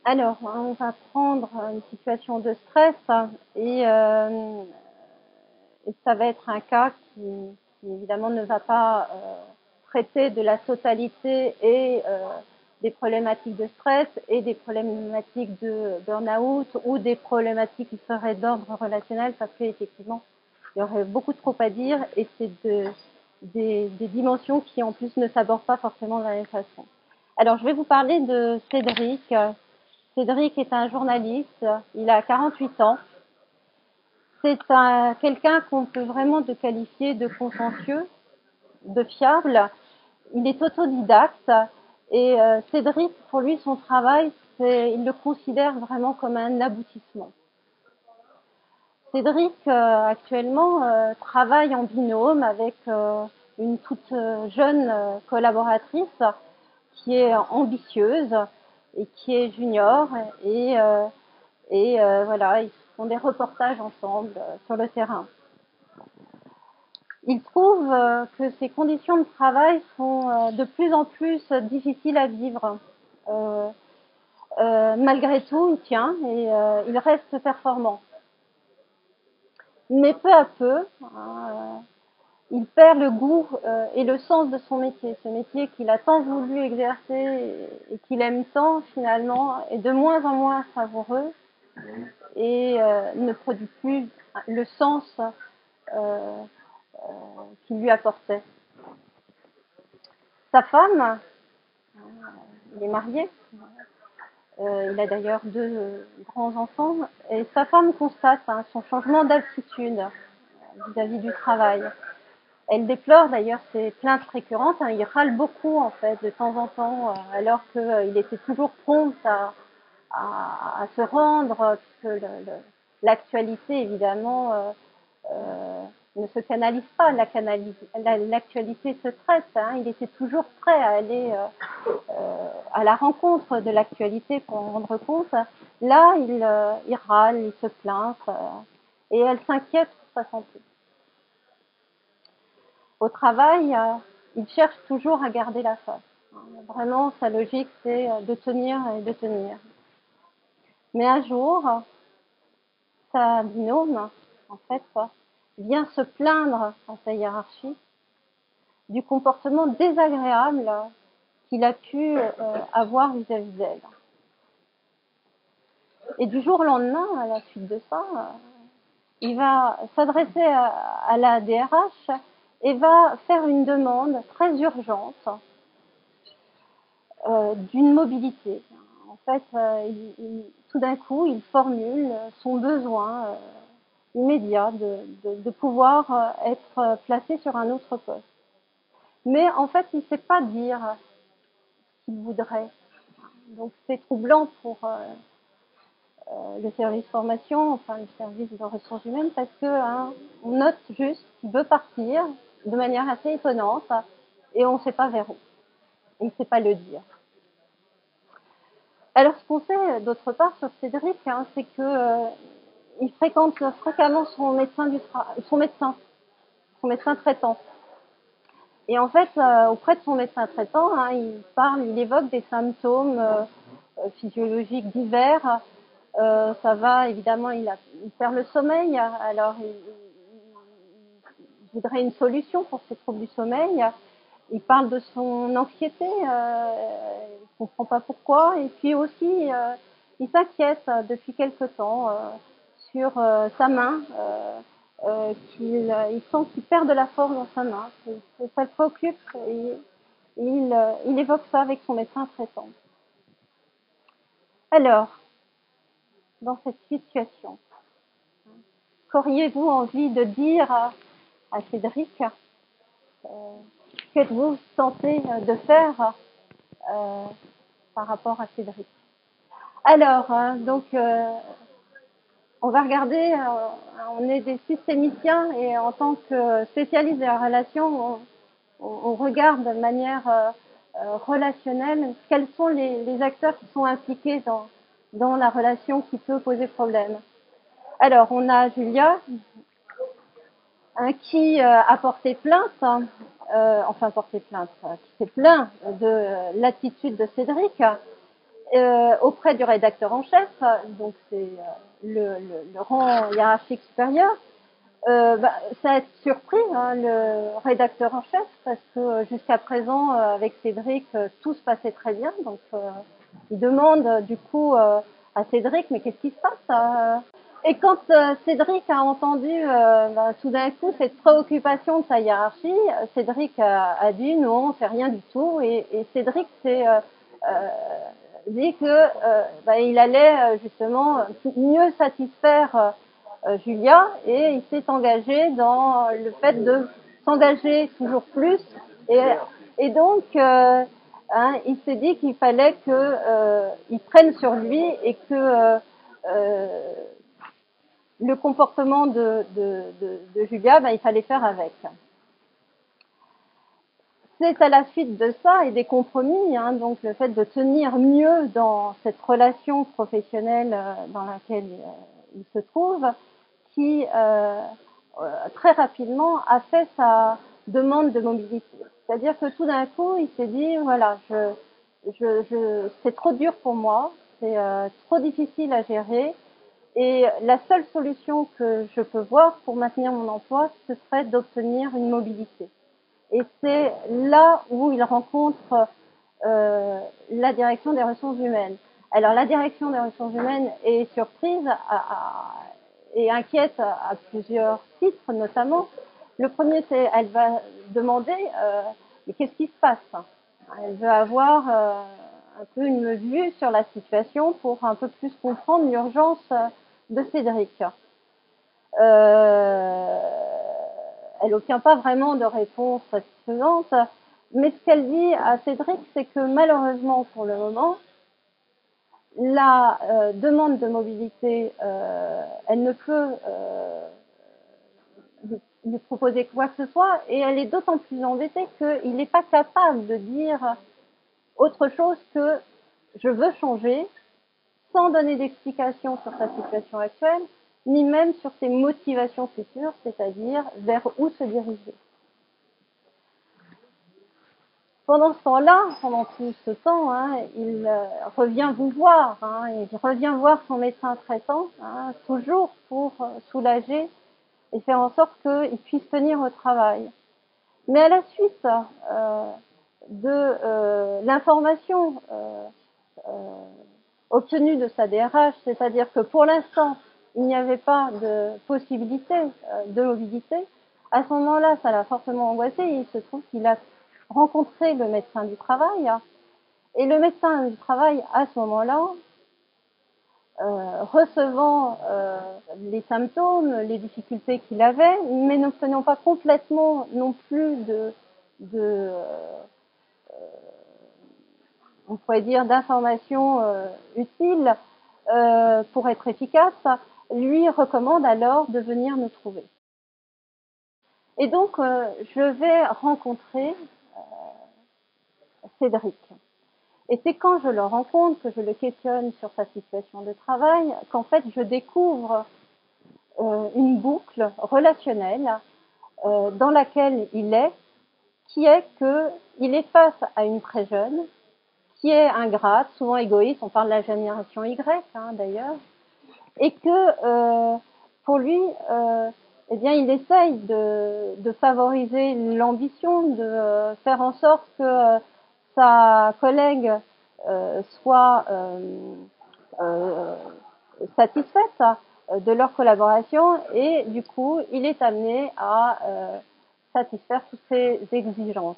Alors, on va prendre une situation de stress et ça va être un cas qui évidemment ne va pas traiter de la totalité des problématiques de stress et des problématiques de burn-out ou des problématiques qui seraient d'ordre relationnel parce qu'effectivement, il y aurait beaucoup trop à dire et c'est des dimensions qui en plus ne s'abordent pas forcément de la même façon. Alors, je vais vous parler de Cédric. Cédric est un journaliste, il a 48 ans. C'est quelqu'un qu'on peut vraiment qualifier de consciencieux, de fiable. Il est autodidacte et Cédric, pour lui, son travail, il le considère vraiment comme un aboutissement. Cédric, actuellement, travaille en binôme avec une toute jeune collaboratrice qui est ambitieuse et qui est junior et voilà, ils font des reportages ensemble sur le terrain. Il trouve que ces conditions de travail sont de plus en plus difficiles à vivre. Malgré tout, il tient et il reste performant. Mais peu à peu, il perd le goût et le sens de son métier. Ce métier qu'il a tant voulu exercer et qu'il aime tant, finalement, est de moins en moins savoureux et ne produit plus le sens qu'il lui apportait. Sa femme, il est marié, il a d'ailleurs 2 grands-enfants, et sa femme constate son changement d'attitude vis-à-vis du travail. Elle déplore d'ailleurs ces plaintes récurrentes, il râle beaucoup en fait de temps en temps, alors qu'il était toujours prompt à se rendre, puisque l'actualité évidemment ne se canalise pas, l'actualité se traite, il était toujours prêt à aller à la rencontre de l'actualité pour en rendre compte. Là, il râle, il se plaint et elle s'inquiète pour sa santé. Au travail, il cherche toujours à garder la face. Vraiment, sa logique, c'est de tenir et de tenir. Mais un jour, sa binôme, en fait, vient se plaindre à sa hiérarchie du comportement désagréable qu'il a pu avoir vis-à-vis d'elle. Et du jour au lendemain, à la suite de ça, il va s'adresser à la DRH et va faire une demande très urgente d'une mobilité. En fait, tout d'un coup, il formule son besoin immédiat de pouvoir être placé sur un autre poste. Mais en fait, il ne sait pas dire ce qu'il voudrait. Donc c'est troublant pour le service formation, enfin le service de ressources humaines, parce qu'on note juste qu'il veut partir de manière assez étonnante et on ne sait pas vers où. Il ne sait pas le dire. Alors ce qu'on sait d'autre part sur Cédric, c'est qu'il fréquente fréquemment son médecin traitant. Et en fait, auprès de son médecin traitant, il évoque des symptômes physiologiques divers. Ça va, évidemment, il perd le sommeil, alors il voudrait une solution pour ses troubles du sommeil. Il parle de son anxiété, il ne comprend pas pourquoi. Et puis aussi, il s'inquiète depuis quelque temps sur sa main, il sent qu'il perd de la force dans sa main. Ça le préoccupe et il évoque ça avec son médecin traitant. Alors, dans cette situation, qu'auriez-vous envie de dire à Cédric? Qu'êtes-vous tenté de faire par rapport à Cédric? Alors, donc, on va regarder, on est des systémiciens et en tant que spécialiste de la relation, on regarde de manière relationnelle quels sont les acteurs qui sont impliqués dans la relation qui peut poser problème. Alors, on a Julia qui a porté plainte, qui s'est plaint de l'attitude de Cédric auprès du rédacteur en chef, donc c'est le rang hiérarchique supérieur. Ça a été surpris, hein, le rédacteur en chef, parce que jusqu'à présent, avec Cédric, tout se passait très bien. Donc, il demande du coup à Cédric, mais qu'est-ce qui se passe? Et quand Cédric a entendu tout d'un coup cette préoccupation de sa hiérarchie, Cédric a dit non, c'est rien du tout. Et Cédric s'est dit que il allait justement mieux satisfaire Julia, et il s'est engagé dans le fait de s'engager toujours plus, et donc il s'est dit qu'il fallait qu'il prenne sur lui, et que le comportement de Julia, il fallait faire avec. C'est à la suite de ça et des compromis, hein, donc le fait de tenir mieux dans cette relation professionnelle dans laquelle il se trouve, qui très rapidement a fait sa demande de mobilité. C'est-à-dire que tout d'un coup, il s'est dit, voilà, c'est trop dur pour moi, c'est trop difficile à gérer, et la seule solution que je peux voir pour maintenir mon emploi, ce serait d'obtenir une mobilité. Et c'est là où il rencontre la direction des ressources humaines. Alors la direction des ressources humaines est surprise et inquiète à plusieurs titres, notamment. Le premier, c'est elle va demander mais qu'est-ce qui se passe? Elle veut avoir un peu une vue sur la situation pour un peu plus comprendre l'urgence de Cédric. Elle n'obtient pas vraiment de réponse satisfaisante, mais ce qu'elle dit à Cédric, c'est que malheureusement pour le moment, la demande de mobilité, elle ne peut lui proposer quoi que ce soit, et elle est d'autant plus embêtée qu'il n'est pas capable de dire autre chose que je veux changer, sans donner d'explication sur sa situation actuelle, ni même sur ses motivations futures, c'est-à-dire vers où se diriger. Pendant ce temps-là, pendant tout ce temps, hein, il revient vous voir, hein, il revient voir son médecin traitant, hein, toujours pour soulager et faire en sorte qu'il puisse tenir au travail. Mais à la suite de l'information obtenue de sa DRH, c'est-à-dire que pour l'instant, il n'y avait pas de possibilité de mobilité, à ce moment-là, ça l'a fortement angoissé, et il se trouve qu'il a rencontré le médecin du travail, et le médecin du travail, à ce moment-là, recevant les symptômes, les difficultés qu'il avait, mais n'obtenant pas complètement non plus on pourrait dire, d'informations utiles pour être efficace, lui recommande alors de venir nous trouver. Et donc, je vais rencontrer Cédric. Et c'est quand je le rencontre, que je le questionne sur sa situation de travail, qu'en fait, je découvre une boucle relationnelle dans laquelle il est, qui est qu'il est face à une très jeune, qui est ingrate, souvent égoïste, on parle de la génération Y d'ailleurs, et que pour lui, eh bien, il essaye de favoriser l'ambition, de faire en sorte que sa collègue soit satisfaite de leur collaboration, et du coup, il est amené à satisfaire toutes ces exigences.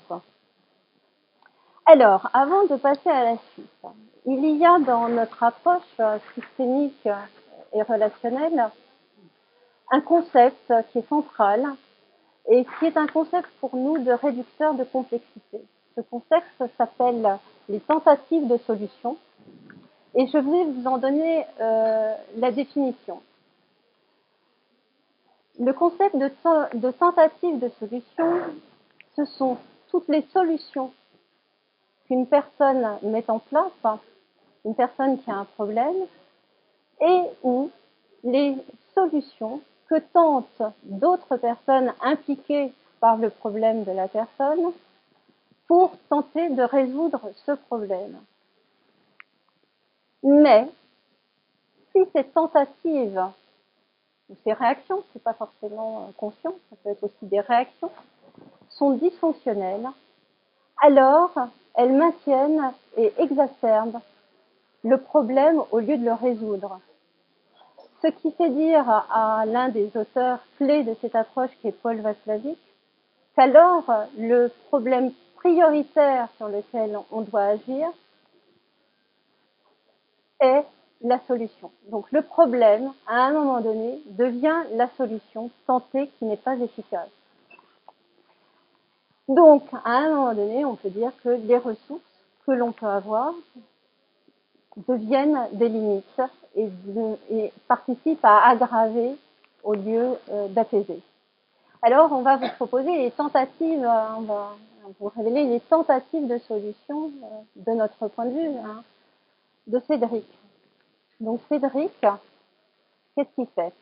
Alors, avant de passer à la suite, il y a dans notre approche systémique et relationnelle un concept qui est central et qui est un concept pour nous de réducteur de complexité. Ce concept s'appelle les tentatives de solution, et je vais vous en donner la définition. Le concept de tentative de solution, ce sont toutes les solutions qu'une personne met en place, une personne qui a un problème, et ou les solutions que tentent d'autres personnes impliquées par le problème de la personne pour tenter de résoudre ce problème. Mais si ces tentatives ou ces réactions, c'est pas forcément conscient, ça peut être aussi des réactions, sont dysfonctionnelles, alors elles maintiennent et exacerbent le problème au lieu de le résoudre. Ce qui fait dire à l'un des auteurs clés de cette approche, qui est Paul Václavic, qu'alors le problème prioritaire sur lequel on doit agir est la solution. Donc le problème, à un moment donné, devient la solution tentée qui n'est pas efficace. Donc, à un moment donné, on peut dire que les ressources que l'on peut avoir deviennent des limites et participent à aggraver au lieu d'apaiser. Alors, on va vous proposer les tentatives, on va vous révéler les tentatives de solution de notre point de vue, de Cédric. Donc, Cédric, qu'est-ce qu'il fait?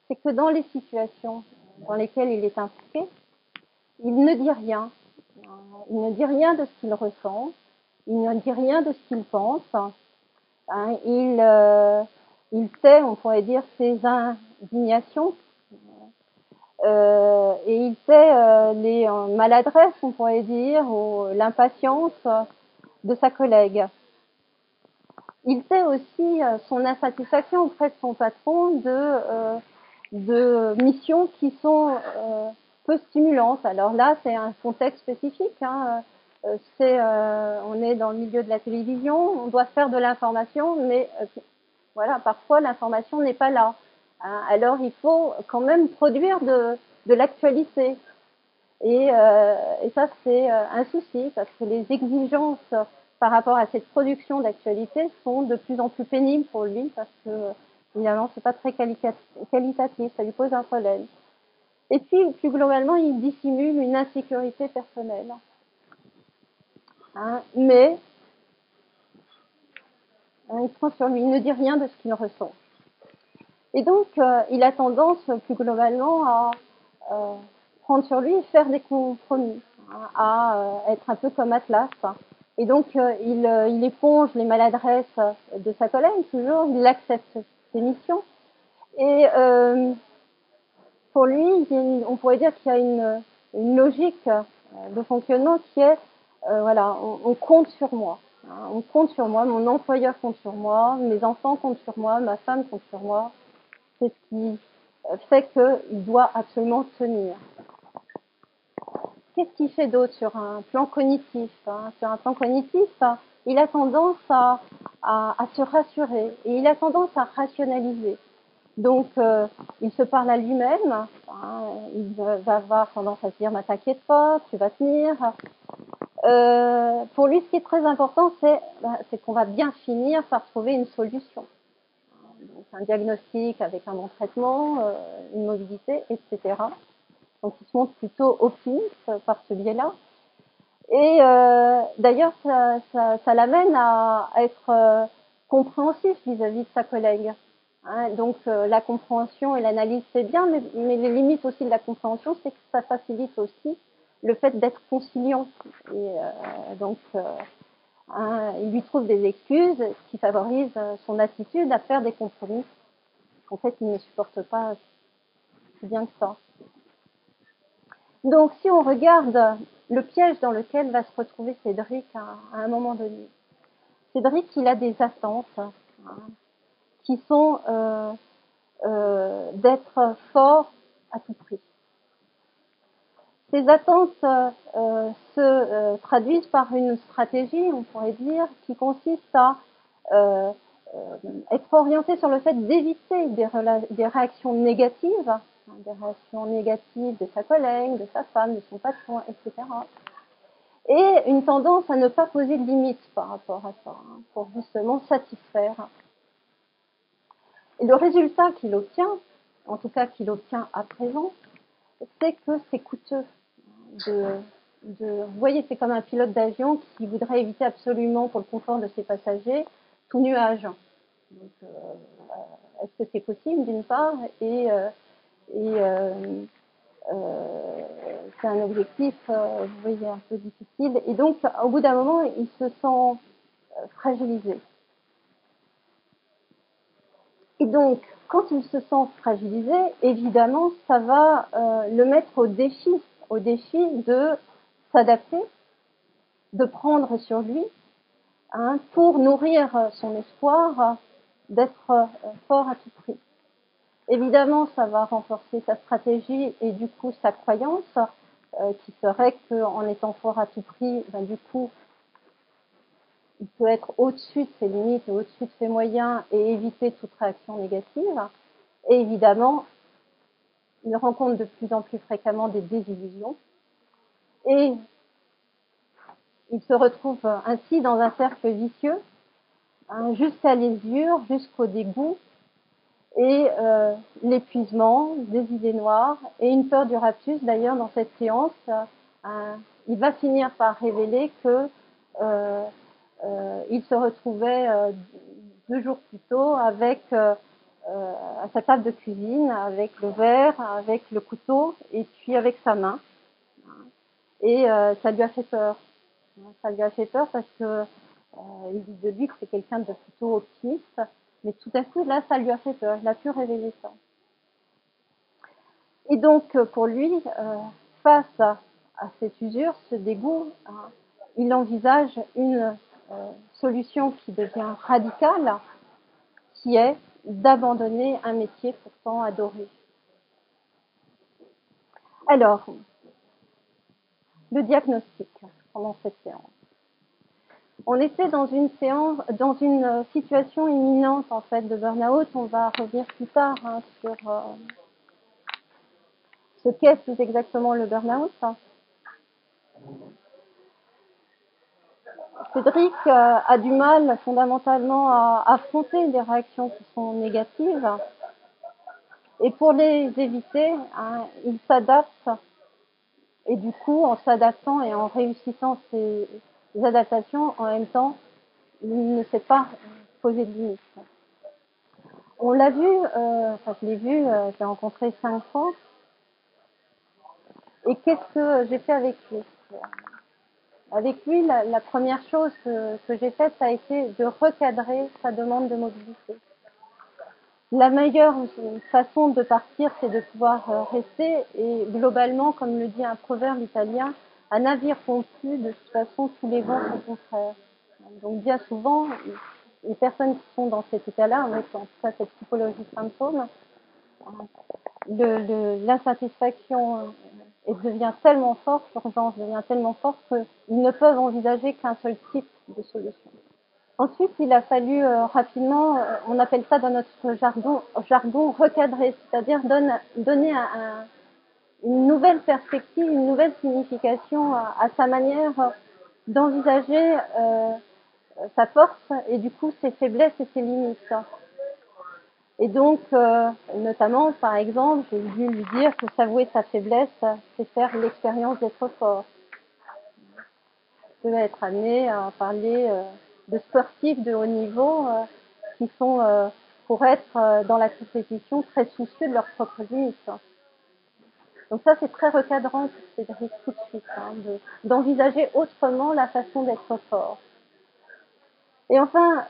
C'est que dans les situations dans lesquelles il est impliqué, il ne dit rien. Il ne dit rien de ce qu'il ressent, il ne dit rien de ce qu'il pense. Il tait, on pourrait dire, ses indignations, et il tait les maladresses, on pourrait dire, ou l'impatience de sa collègue. Il tait aussi son insatisfaction auprès de son patron de missions qui sont peu stimulantes. Alors là, c'est un contexte spécifique. On est dans le milieu de la télévision, on doit faire de l'information, mais voilà, parfois l'information n'est pas là. Alors il faut quand même produire de l'actualité. Et ça, c'est un souci, parce que les exigences par rapport à cette production d'actualité sont de plus en plus pénibles pour lui, parce que finalement, c'est pas très qualitatif, ça lui pose un problème. Et puis, plus globalement, il dissimule une insécurité personnelle. Mais il prend sur lui, il ne dit rien de ce qu'il ressent. Et donc, il a tendance, plus globalement, à prendre sur lui et faire des compromis, à être un peu comme Atlas. Et donc, il éponge les maladresses de sa collègue, toujours, il accepte ses missions. Et pour lui, on pourrait dire qu'il y a une logique de fonctionnement qui est, voilà, on compte sur moi. On compte sur moi, mon employeur compte sur moi, mes enfants comptent sur moi, ma femme compte sur moi. C'est ce qui fait qu'il doit absolument tenir. Qu'est-ce qu'il fait d'autre sur un plan cognitif? Sur un plan cognitif, il a tendance à se rassurer et il a tendance à rationaliser. Donc, il se parle à lui-même, il va avoir tendance à se dire, t'inquiète pas, tu vas tenir. Pour lui, ce qui est très important, c'est qu'on va bien finir par trouver une solution. Donc, un diagnostic avec un bon traitement, une mobilité, etc. Donc, il se montre plutôt optimiste par ce biais-là. Et d'ailleurs, ça l'amène à être compréhensif vis-à-vis de sa collègue. Donc, la compréhension et l'analyse, c'est bien, mais les limites aussi de la compréhension, c'est que ça facilite aussi le fait d'être conciliant. Et donc, il lui trouve des excuses qui favorisent son attitude à faire des compromis. En fait, il ne supporte pas si bien que ça. Donc, si on regarde le piège dans lequel va se retrouver Cédric à un moment donné, Cédric, il a des attentes qui sont d'être fort à tout prix. Ces attentes se traduisent par une stratégie, on pourrait dire, qui consiste à être orienté sur le fait d'éviter des réactions négatives, des réactions négatives de sa collègue, de sa femme, de son patron, etc. Et une tendance à ne pas poser de limites par rapport à ça, pour justement satisfaire. Et le résultat qu'il obtient, en tout cas qu'il obtient à présent, c'est que c'est coûteux. Vous voyez, c'est comme un pilote d'avion qui voudrait éviter absolument, pour le confort de ses passagers, tout nuage. Donc, est-ce que c'est possible d'une part, et c'est un objectif, vous voyez, un peu difficile. Et donc, au bout d'un moment, il se sent fragilisé. Et donc, quand il se sent fragilisé, évidemment, ça va le mettre au défi de s'adapter, de prendre sur lui, hein, pour nourrir son espoir d'être fort à tout prix. Évidemment, ça va renforcer sa stratégie et du coup sa croyance, qui serait qu'en étant fort à tout prix, ben, du coup, il peut être au-dessus de ses limites, au-dessus de ses moyens et éviter toute réaction négative. Et évidemment, il rencontre de plus en plus fréquemment des désillusions et il se retrouve ainsi dans un cercle vicieux, hein, jusqu'à l'usure, jusqu'au dégoût et l'épuisement, des idées noires et une peur du raptus. D'ailleurs, dans cette séance, il va finir par révéler que il se retrouvait 2 jours plus tôt avec à sa table de cuisine, avec le verre, avec le couteau et puis avec sa main. Et ça lui a fait peur. Ça lui a fait peur parce que il dit de lui que c'est quelqu'un de plutôt optimiste, mais tout à coup là, ça lui a fait peur. Il a pu révéler ça. Et donc pour lui, face à cette usure, ce dégoût, hein, il envisage une solution qui devient radicale, qui est d'abandonner un métier pourtant adoré. Alors, le diagnostic pendant cette séance. On était dans une situation imminente en fait de burn-out. On va revenir plus tard sur ce qu'est plus exactement le burn-out. Cédric a du mal fondamentalement à affronter des réactions qui sont négatives. Et pour les éviter, hein, il s'adapte. Et du coup, en s'adaptant et en réussissant ces adaptations, en même temps, il ne s'est pas posé de limites. On l'a vu, enfin je l'ai vu, je l'ai rencontré 5 fois. Et qu'est-ce que j'ai fait avec lui? Avec lui, la première chose que j'ai faite, ça a été de recadrer sa demande de mobilité. La meilleure façon de partir, c'est de pouvoir rester. Et globalement, comme le dit un proverbe italien, un navire rompu, de toute façon, tous les vents sont contraires. Donc bien souvent, les personnes qui sont dans cet état-là, avec en tout cas cette typologie de symptômes, l'insatisfaction devient tellement forte, l'urgence devient tellement forte qu'ils ne peuvent envisager qu'un seul type de solution. Ensuite, il a fallu rapidement, on appelle ça dans notre jargon recadrer, c'est-à-dire donner une nouvelle perspective, une nouvelle signification à sa manière d'envisager sa force et du coup ses faiblesses et ses limites. Et donc, notamment, par exemple, j'ai dû lui dire que s'avouer sa faiblesse, c'est faire l'expérience d'être fort. Je vais être amené à parler de sportifs de haut niveau qui sont, pour être dans la compétition, très soucieux de leurs propres limites. Donc ça, c'est très recadrant pour Cédric tout de suite, d'envisager autrement la façon d'être fort. Et enfin,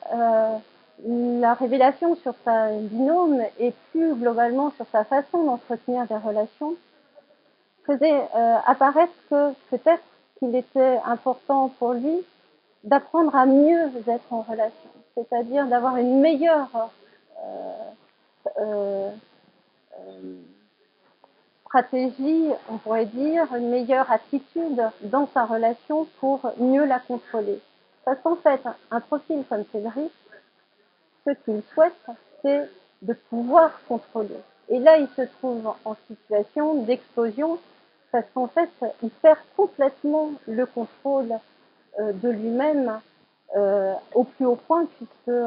la révélation sur sa binôme et plus globalement sur sa façon d'entretenir des relations faisait apparaître que peut-être qu'il était important pour lui d'apprendre à mieux être en relation, c'est-à-dire d'avoir une meilleure stratégie, on pourrait dire, une meilleure attitude dans sa relation pour mieux la contrôler. Parce qu'en fait, un profil comme Cédric, ce qu'il souhaite, c'est de pouvoir contrôler. Et là, il se trouve en situation d'explosion parce qu'en fait, il perd complètement le contrôle de lui-même au plus haut point puisque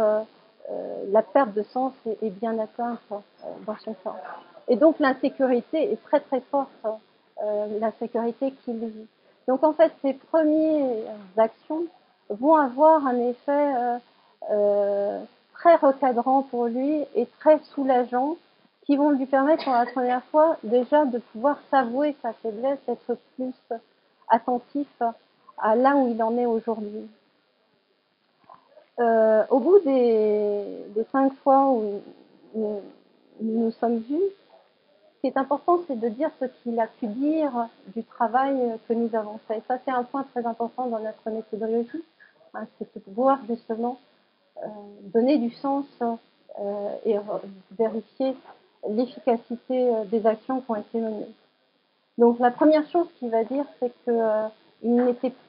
la perte de sens est bien atteinte dans son cas. Et donc l'insécurité est très très forte, l'insécurité qu'il vit. Donc en fait, ces premières actions vont avoir un effet très recadrant pour lui et très soulageant qui vont lui permettre pour la première fois déjà de pouvoir s'avouer sa faiblesse, être plus attentif à là où il en est aujourd'hui. Au bout des 5 fois où nous nous sommes vus, ce qui est important, c'est de dire ce qu'il a pu dire du travail que nous avons fait. Ça, c'est un point très important dans notre méthodologie, hein, c'est de pouvoir justement donner du sens et vérifier l'efficacité des actions qui ont été menées. Donc la première chose qu'il va dire, c'est qu'il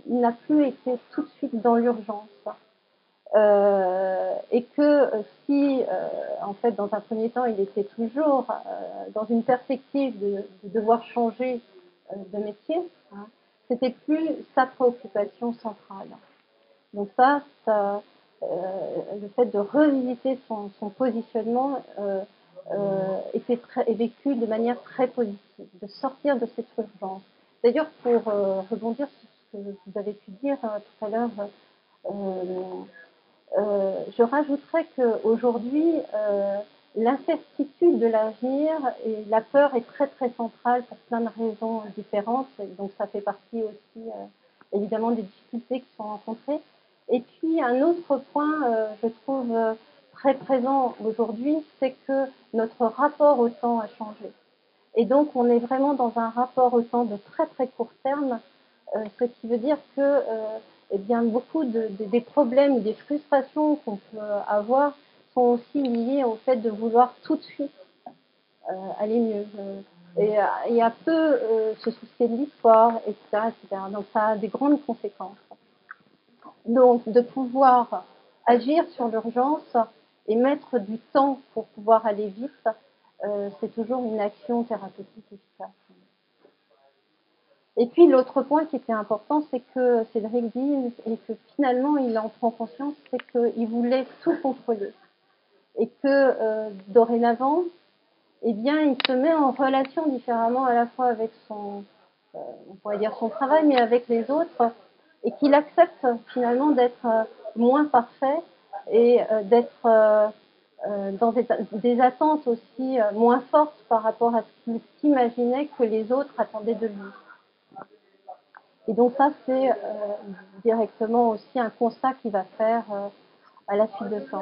n'a plus été tout de suite dans l'urgence. Et que si, en fait, dans un premier temps, il était toujours dans une perspective de devoir changer de métier, hein, c'était plus sa préoccupation centrale. Donc ça le fait de revisiter son positionnement est vécu de manière très positive, de sortir de cette urgence. D'ailleurs, pour rebondir sur ce que vous avez pu dire tout à l'heure, je rajouterais qu'aujourd'hui, l'incertitude de l'avenir et la peur est très très centrale pour plein de raisons différentes. Et donc ça fait partie aussi évidemment des difficultés qui sont rencontrées. Et puis un autre point, je trouve très présent aujourd'hui, c'est que notre rapport au temps a changé. Et donc on est vraiment dans un rapport au temps de très très court terme, ce qui veut dire que eh bien, beaucoup des problèmes ou des frustrations qu'on peut avoir sont aussi liés au fait de vouloir tout de suite aller mieux. Et à peu se soucier de l'histoire, etc., etc. Donc ça a des grandes conséquences. Donc de pouvoir agir sur l'urgence et mettre du temps pour pouvoir aller vite, c'est toujours une action thérapeutique efficace. Et puis l'autre point qui était important, c'est que Cédric dit, et que finalement il en prend conscience, c'est qu'il voulait tout contrôler. Et que dorénavant, eh bien, il se met en relation différemment à la fois avec on pourrait dire son travail, mais avec les autres, et qu'il accepte finalement d'être moins parfait et d'être dans des attentes aussi moins fortes par rapport à ce qu'il s'imaginait que les autres attendaient de lui. Et donc ça, c'est directement aussi un constat qu'il va faire à la suite de ça.